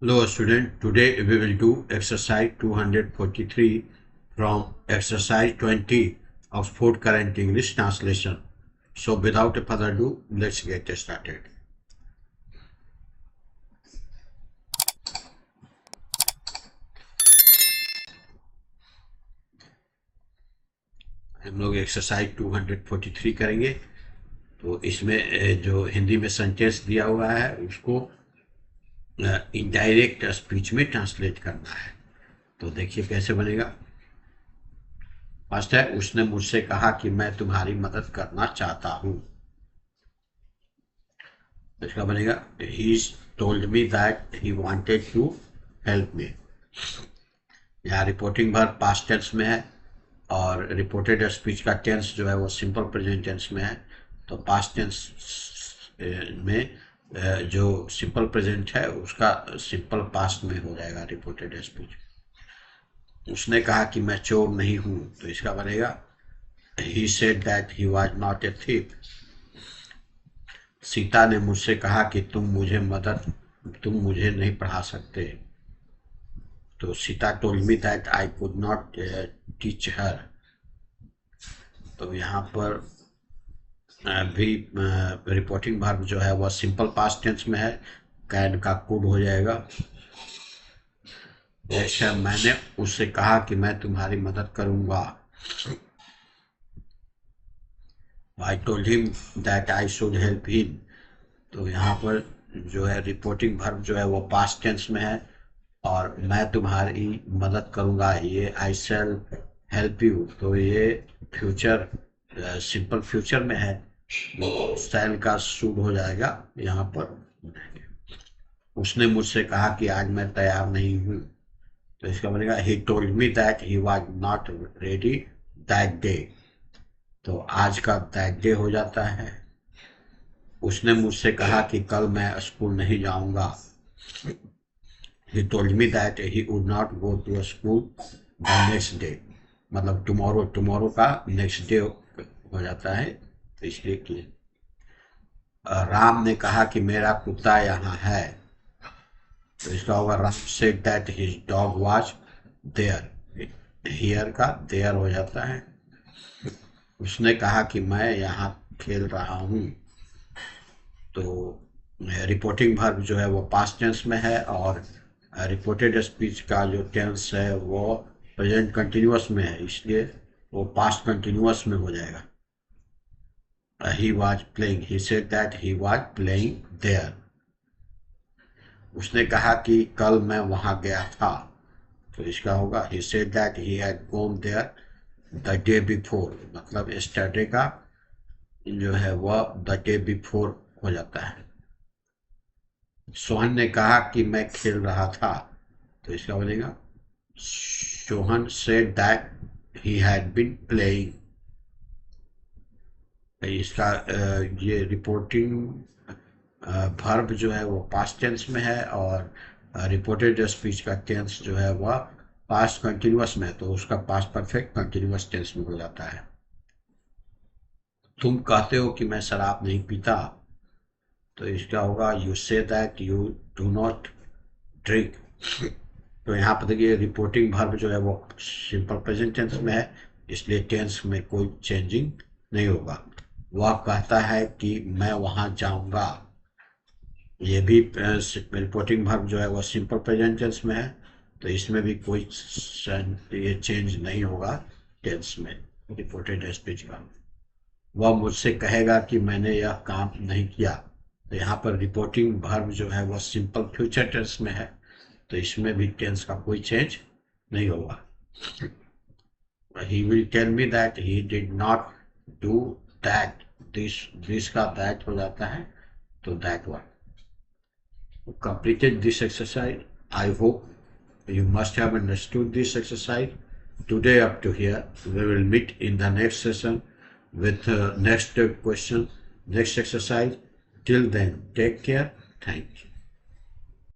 Hello student, today we will do exercise 243 from exercise 20 Oxford Current English Translation. So without further ado, let's get started. हम लोग exercise 243 करेंगे। तो इसमें जो हिंदी में सेंटेंस दिया हुआ है उसको इनडायरेक्ट स्पीच में ट्रांसलेट करना है। तो देखिए कैसे बनेगा। फर्स्ट है, उसने मुझसे कहा कि मैं तुम्हारी मदद करना चाहता हूँ। इसका बनेगा he told me that he wanted to help me. यहाँ रिपोर्टिंग वर्ब पास्ट टेंस में है और रिपोर्टेड स्पीच का टेंस जो है वो सिंपल प्रेजेंट टेंस में है। तो पास्ट टेंस में जो सिंपल प्रेजेंट है उसका सिंपल पास्ट में हो जाएगा रिपोर्टेड स्पीच। उसने कहा कि मैं चोर नहीं हूँ, तो इसका बनेगा ही said that he was not a thief. Sita ने मुझसे कहा कि तुम मुझे नहीं पढ़ा सकते। तो Sita told me that I could not teach हर। तो यहाँ पर भी रिपोर्टिंग वर्ब जो है वह सिंपल पास्ट टेंस में है, कैन का कुड हो जाएगा। जैसे मैंने उससे कहा कि मैं तुम्हारी मदद करूंगा। I told him that I should help him. तो यहाँ पर जो है रिपोर्टिंग वर्ब जो है वो पास्ट टेंस में है और मैं तुम्हारी मदद करूंगा, ये आई शैल हेल्प यू। तो ये फ्यूचर सिंपल फ्यूचर में है, शैल का शुड हो जाएगा यहाँ पर। उसने मुझसे कहा कि आज मैं तैयार नहीं हूँ, तो इसका बनेगा he told me that he was not ready that day. तो आज का दैट डे हो जाता है। उसने मुझसे कहा कि कल मैं स्कूल नहीं जाऊंगा। He told me that he would not go to school the next day। मतलब टुमारो का नेक्स्ट डे हो जाता है, तो इसलिए कि राम ने कहा कि मेरा कुत्ता यहाँ है। तो इसका होगा Ram said that his dog was there. Here का देयर हो जाता है। उसने कहा कि मैं यहाँ खेल रहा हूँ। तो रिपोर्टिंग वर्ब जो है वो पास्ट टेंस में है और रिपोर्टेड स्पीच का जो टेंस है वो प्रेजेंट कंटिन्यूअस में है, इसलिए वो पास्ट कंटिन्यूअस में हो जाएगा। He was playing, he said that he was playing there. उसने कहा कि कल मैं वहां गया था। तो इसका होगा he said that he had gone there the day before. मतलब यस्टरडे का जो है वह द डे बिफोर हो जाता है। सोहन ने कहा कि मैं खेल रहा था। तो इसका बनेगा Sohan said that he had been playing. इसका ये रिपोर्टिंग वर्ब जो है वो पास्ट टेंस में है और रिपोर्टेड स्पीच का टेंस जो है वह पास्ट कंटिन्यूअस में है, तो उसका पास्ट परफेक्ट कंटिन्यूअस टेंस में हो जाता है। तुम कहते हो कि मैं शराब नहीं पीता। तो इसका होगा you say that you do not drink. तो यहाँ पर देखिए रिपोर्टिंग वर्ब जो है वो सिंपल प्रेजेंट टेंस में है, इसलिए टेंस में कोई चेंजिंग नहीं होगा। वह कहता है कि मैं वहां जाऊंगा। ये भी रिपोर्टिंग वर्ब जो है वो सिंपल प्रेजेंट टेंस में है, तो इसमें भी कोई ये चेंज नहीं होगा टेंस में रिपोर्टेड स्पीच का। वह मुझसे कहेगा कि मैंने यह काम नहीं किया। तो यहाँ पर रिपोर्टिंग वर्ब जो है वह सिंपल फ्यूचर टेंस में है, तो इसमें भी टेंस का कोई चेंज नहीं होगा। He will tell me that he did not do that. This का दैट हो जाता है, तो that one. Completed this exercise. I hope you must have understood this exercise. Today up to here, we will meet in the next session with next question, next exercise. Till then, take care. Thank you.